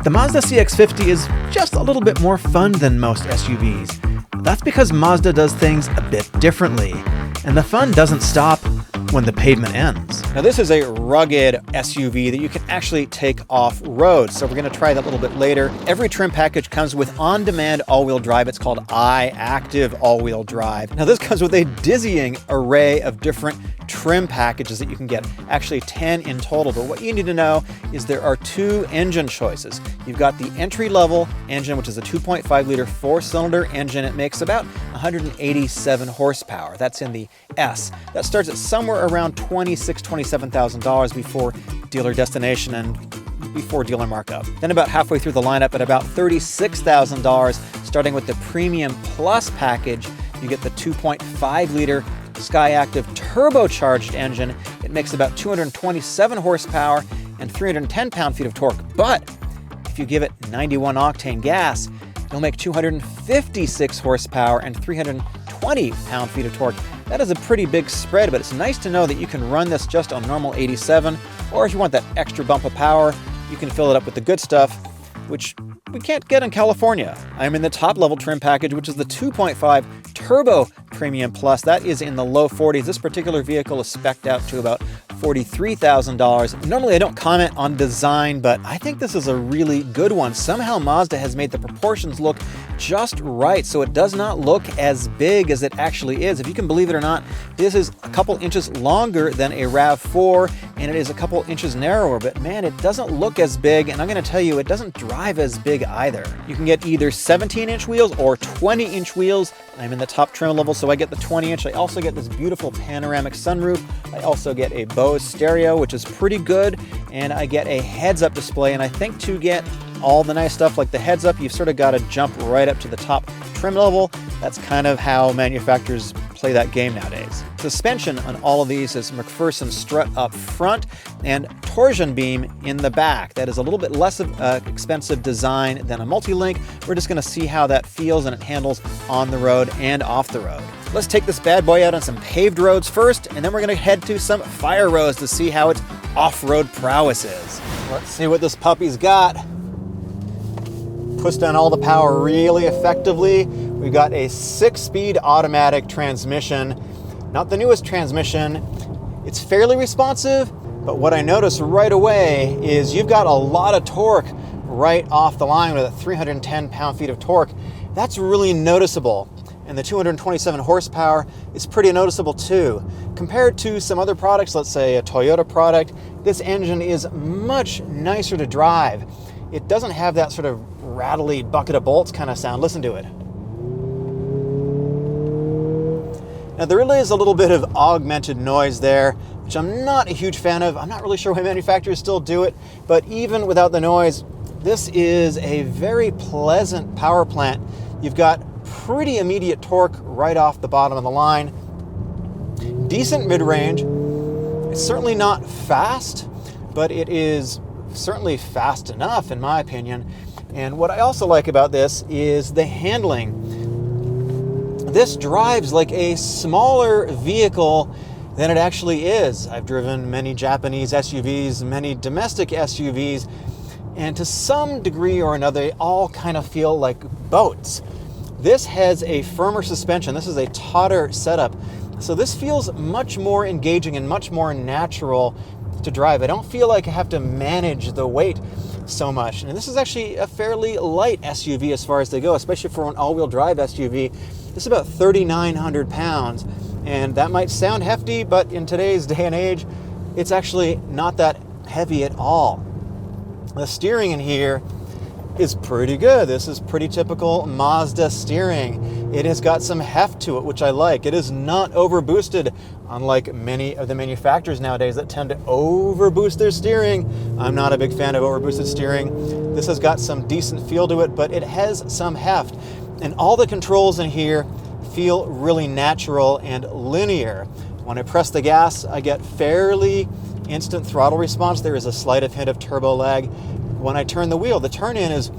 The Mazda CX-50 is just a little bit more fun than most SUVs. That's because Mazda does things a bit differently, and the fun doesn't stop when the pavement ends. Now this is a rugged SUV that you can actually take off-road, so we're going to try that a little bit later. Every trim package comes with on-demand all-wheel drive. It's called iActive all-wheel drive. Now this comes with a dizzying array of different trim packages that you can get, actually 10 in total. But what you need to know is there are two engine choices. You've got the entry-level engine, which is a 2.5-liter four-cylinder engine. It makes about 187 horsepower. That's in the S. That starts at somewhere around $26,000, $27,000 before dealer destination and before dealer markup. Then about halfway through the lineup at about $36,000, starting with the Premium Plus package, you get the 2.5-liter SkyActiv turbocharged engine. It makes about 227 horsepower and 310 pound-feet of torque. But if you give it 91 octane gas, you'll make 256 horsepower and 320 pound-feet of torque. That is a pretty big spread, but it's nice to know that you can run this just on normal 87, or if you want that extra bump of power, you can fill it up with the good stuff, which we can't get in California. I'm in the top-level trim package, which is the 2.5 Turbo Premium Plus. That is in the low 40s. This particular vehicle is spec'd out to about $43,000. Normally I don't comment on design, but I think this is a really good one. Somehow Mazda has made the proportions look just right, so it does not look as big as it actually is. If you can believe it or not, this is a couple inches longer than a RAV4, and it is a couple inches narrower, but man, it doesn't look as big, and I'm going to tell you, it doesn't drive as big either. You can get either 17-inch wheels or 20-inch wheels. I'm in the top trim level, so I get the 20-inch. I also get this beautiful panoramic sunroof. I also get a Bose stereo, which is pretty good, and I get a heads-up display, and I think to get all the nice stuff like the heads-up, you've sort of got to jump right up to the top trim level. That's kind of how manufacturers play that game nowadays. Suspension on all of these is McPherson strut up front and torsion beam in the back. That is a little bit less of expensive design than a multi-link. We're just going to see how that feels and it handles on the road and off the road. Let's take this bad boy out on some paved roads first, and then we're going to head to some fire roads to see how its off-road prowess is. Let's see what this puppy's got. Puts down all the power really effectively. We've got a 6-speed automatic transmission. Not the newest transmission. It's fairly responsive, but what I notice right away is you've got a lot of torque right off the line with a 310 pound-feet of torque. That's really noticeable. And the 227 horsepower is pretty noticeable too. Compared to some other products, let's say a Toyota product, this engine is much nicer to drive. It doesn't have that sort of rattly bucket of bolts kind of sound. Listen to it. Now there really is a little bit of augmented noise there, which I'm not a huge fan of. I'm not really sure why manufacturers still do it, but even without the noise, this is a very pleasant power plant. You've got pretty immediate torque right off the bottom of the line. Decent mid-range. It's certainly not fast, but it is certainly fast enough in my opinion. And what I also like about this is the handling. This drives like a smaller vehicle than it actually is. I've driven many Japanese SUVs, many domestic SUVs, and to some degree or another, they all kind of feel like boats. This has a firmer suspension. This is a tauter setup. So this feels much more engaging and much more natural to drive. I don't feel like I have to manage the weight so much. And this is actually a fairly light SUV as far as they go, especially for an all-wheel drive SUV. This is about 3,900 pounds. And that might sound hefty, but in today's day and age, it's actually not that heavy at all. The steering in here is pretty good. This is pretty typical Mazda steering. It has got some heft to it, which I like. It is not overboosted, unlike many of the manufacturers nowadays that tend to overboost their steering. I'm not a big fan of overboosted steering. This has got some decent feel to it, but it has some heft. And all the controls in here feel really natural and linear. When I press the gas, I get fairly instant throttle response. There is a slight hint of turbo lag. When I turn the wheel, the turn-in is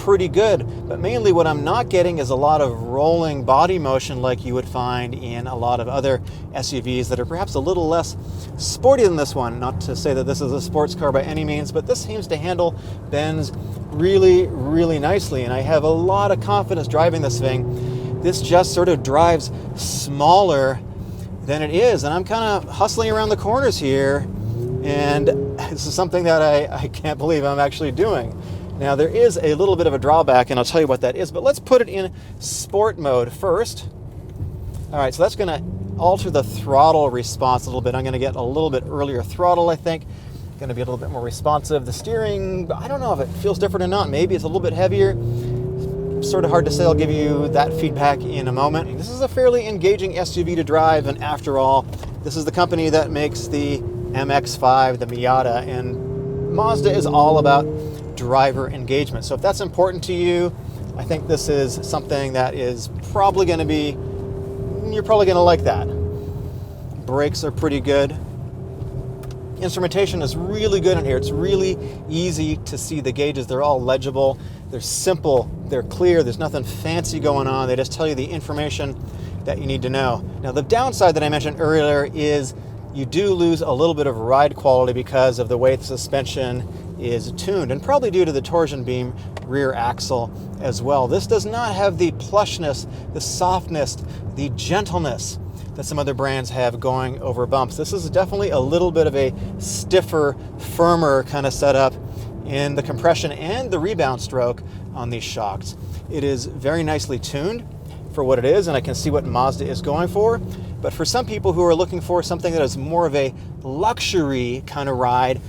pretty good, but mainly what I'm not getting is a lot of rolling body motion like you would find in a lot of other SUVs that are perhaps a little less sporty than this one. Not to say that this is a sports car by any means, but this seems to handle bends really, really nicely, and I have a lot of confidence driving this thing. This just sort of drives smaller than it is, and I'm kind of hustling around the corners here, and this is something that I can't believe I'm actually doing. Now, there is a little bit of a drawback, and I'll tell you what that is, but let's put it in sport mode first. All right, so that's going to alter the throttle response a little bit. I'm going to get a little bit earlier throttle, I think. Going to be a little bit more responsive. The steering, I don't know if it feels different or not. Maybe it's a little bit heavier. Sort of hard to say. I'll give you that feedback in a moment. This is a fairly engaging SUV to drive, and after all, this is the company that makes the MX-5, the Miata, and Mazda is all about driver engagement. So if that's important to you, I think this is something that is probably going to be, you're probably going to like that. Brakes are pretty good. Instrumentation is really good in here. It's really easy to see the gauges. They're all legible. They're simple. They're clear. There's nothing fancy going on. They just tell you the information that you need to know. Now, the downside that I mentioned earlier is you do lose a little bit of ride quality because of the way the suspension is tuned, and probably due to the torsion beam rear axle as well. This does not have the plushness, the softness, the gentleness that some other brands have going over bumps. This is definitely a little bit of a stiffer, firmer kind of setup in the compression and the rebound stroke on these shocks. It is very nicely tuned for what it is, and I can see what Mazda is going for. But for some people who are looking for something that is more of a luxury kind of ride,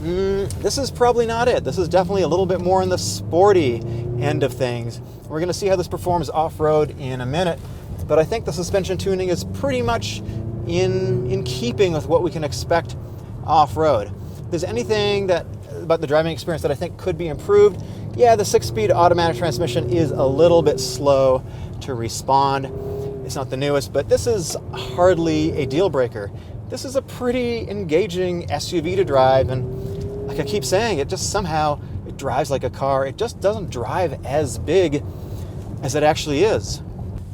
this is probably not it. This is definitely a little bit more in the sporty end of things. We're going to see how this performs off-road in a minute, but I think the suspension tuning is pretty much in keeping with what we can expect off-road. If there's anything about the driving experience that I think could be improved, yeah, the 6-speed automatic transmission is a little bit slow to respond. It's not the newest, but this is hardly a deal breaker. This is a pretty engaging SUV to drive, and like I keep saying, it just somehow, it drives like a car. It just doesn't drive as big as it actually is.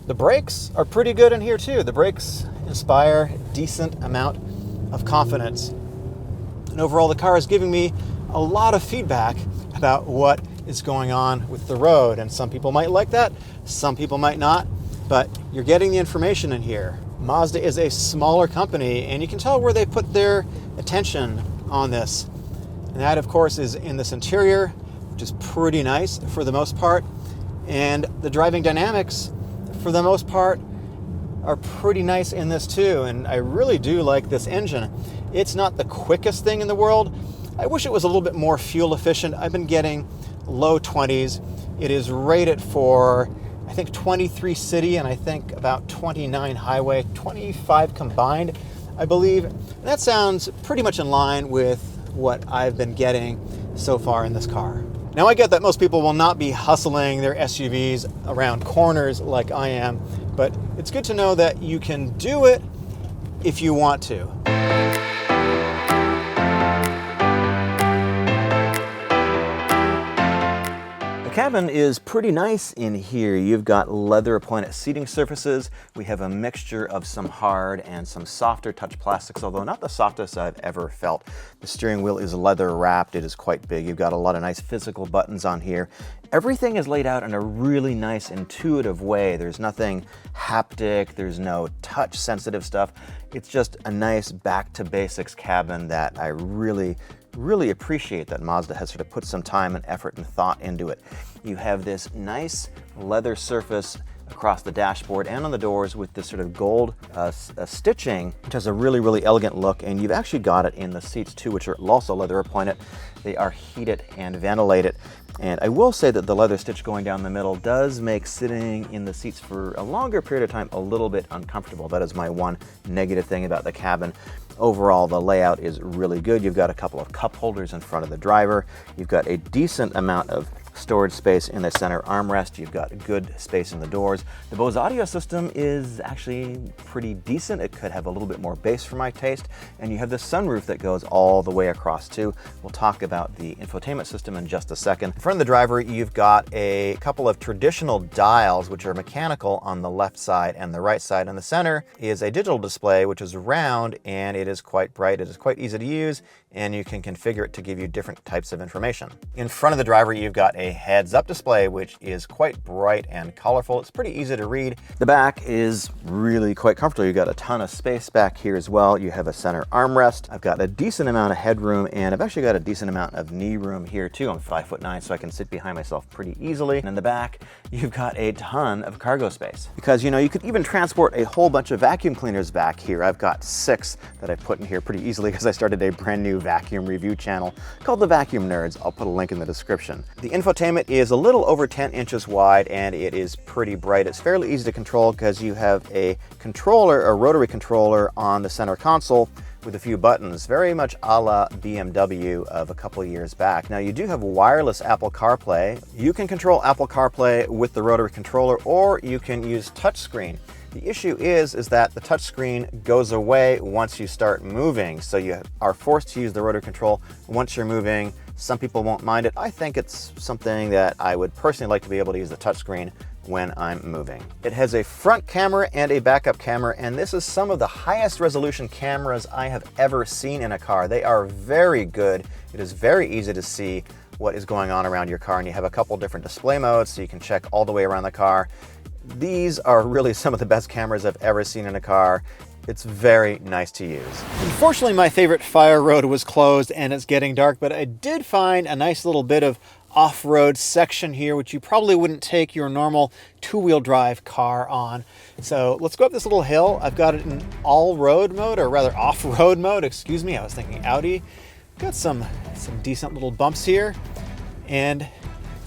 The brakes are pretty good in here too. The brakes inspire a decent amount of confidence. And overall, the car is giving me a lot of feedback about what is going on with the road. And some people might like that, some people might not, but you're getting the information in here. Mazda is a smaller company, and you can tell where they put their attention on this. And that, of course, is in this interior, which is pretty nice for the most part. And the driving dynamics, for the most part, are pretty nice in this too. And I really do like this engine. It's not the quickest thing in the world. I wish it was a little bit more fuel efficient. I've been getting low 20s. It is rated for, I think, 23 city and I think about 29 highway, 25 combined, I believe. And that sounds pretty much in line with what I've been getting so far in this car. Now, I get that most people will not be hustling their SUVs around corners like I am, but it's good to know that you can do it if you want to. The cabin is pretty nice in here. You've got leather appointed seating surfaces. We have a mixture of some hard and some softer touch plastics, although not the softest I've ever felt. The steering wheel is leather wrapped. It is quite big. You've got a lot of nice physical buttons on here. Everything is laid out in a really nice, intuitive way. There's nothing haptic. There's no touch sensitive stuff. It's just a nice back to basics cabin that I really appreciate that Mazda has sort of put some time and effort and thought into it. You have this nice leather surface across the dashboard and on the doors with this sort of gold stitching, which has a really elegant look, and you've actually got it in the seats too, which are also leather appointed. They are heated and ventilated. And I will say that the leather stitch going down the middle does make sitting in the seats for a longer period of time a little bit uncomfortable. That is my one negative thing about the cabin. Overall, the layout is really good. You've got a couple of cup holders in front of the driver. You've got a decent amount of storage space in the center armrest. You've got good space in the doors. The Bose audio system is actually pretty decent. It could have a little bit more bass for my taste. And you have this sunroof that goes all the way across too. We'll talk about the infotainment system in just a second. In front of the driver, you've got a couple of traditional dials, which are mechanical on the left side and the right side. In the center is a digital display, which is round, and it is quite bright. It is quite easy to use, and you can configure it to give you different types of information. In front of the driver, you've got a heads-up display, which is quite bright and colorful. It's pretty easy to read. The back is really quite comfortable. You've got a ton of space back here as well. You have a center armrest. I've got a decent amount of headroom, and I've actually got a decent amount of knee room here too. I'm 5'9", so I can sit behind myself pretty easily. And in the back, you've got a ton of cargo space. Because, you know, you could even transport a whole bunch of vacuum cleaners back here. I've got 6 that I put in here pretty easily because I started a brand new vacuum review channel called The Vacuum Nerds. I'll put a link in the description. The infotainment is a little over 10 inches wide, and it is pretty bright. It's fairly easy to control because you have a controller, a rotary controller on the center console with a few buttons, very much a la BMW of a couple of years back. Now, you do have wireless Apple CarPlay. You can control Apple CarPlay with the rotary controller, or you can use touchscreen. The issue is that the touchscreen goes away once you start moving, so you are forced to use the rotary control once you're moving. Some people won't mind it. I think it's something that I would personally like to be able to use the touchscreen when I'm moving. It has a front camera and a backup camera, and this is some of the highest resolution cameras I have ever seen in a car. They are very good. It is very easy to see what is going on around your car, and you have a couple different display modes so you can check all the way around the car. These are really some of the best cameras I've ever seen in a car. It's very nice to use. Unfortunately, my favorite fire road was closed and it's getting dark, but I did find a nice little bit of off-road section here, which you probably wouldn't take your normal two-wheel drive car on. So let's go up this little hill. I've got it in all-road mode, or rather off-road mode, excuse me. I was thinking Audi. Got some decent little bumps here, and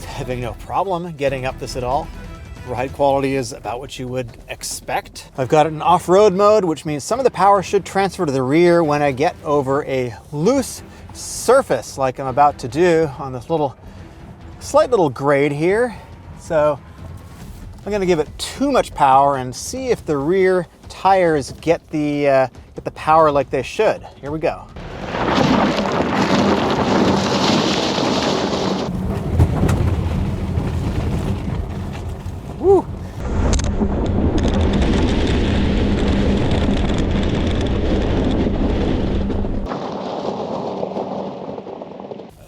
having no problem getting up this at all. Ride quality is about what you would expect. I've got it in off-road mode, which means some of the power should transfer to the rear when I get over a loose surface like I'm about to do on this slight little grade here. So I'm gonna give it too much power and see if the rear tires get the power like they should. Here we go. Woo.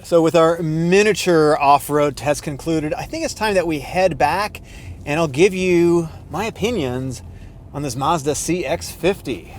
So with our miniature off-road test concluded, I think it's time that we head back and I'll give you my opinions on this Mazda CX-50.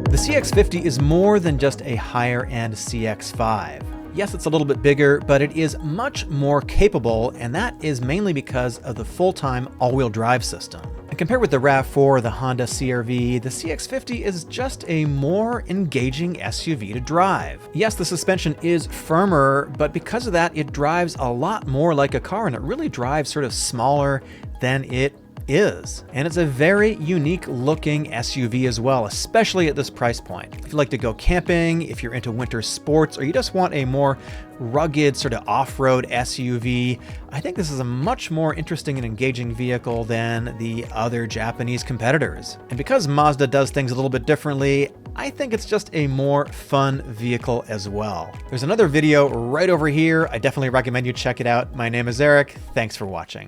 The CX-50 is more than just a higher-end CX-5. Yes, it's a little bit bigger, but it is much more capable, and that is mainly because of the full-time all-wheel drive system. And compared with the RAV4 or the Honda CR-V, the CX-50 is just a more engaging SUV to drive. Yes, the suspension is firmer, but because of that, it drives a lot more like a car, and it really drives sort of smaller than it is. And it's a very unique looking SUV as well, especially at this price point. If you like to go camping, if you're into winter sports, or you just want a more rugged sort of off-road SUV, I think this is a much more interesting and engaging vehicle than the other Japanese competitors. And because Mazda does things a little bit differently, I think it's just a more fun vehicle as well. There's another video right over here. I definitely recommend you check it out. My name is Eric. Thanks for watching.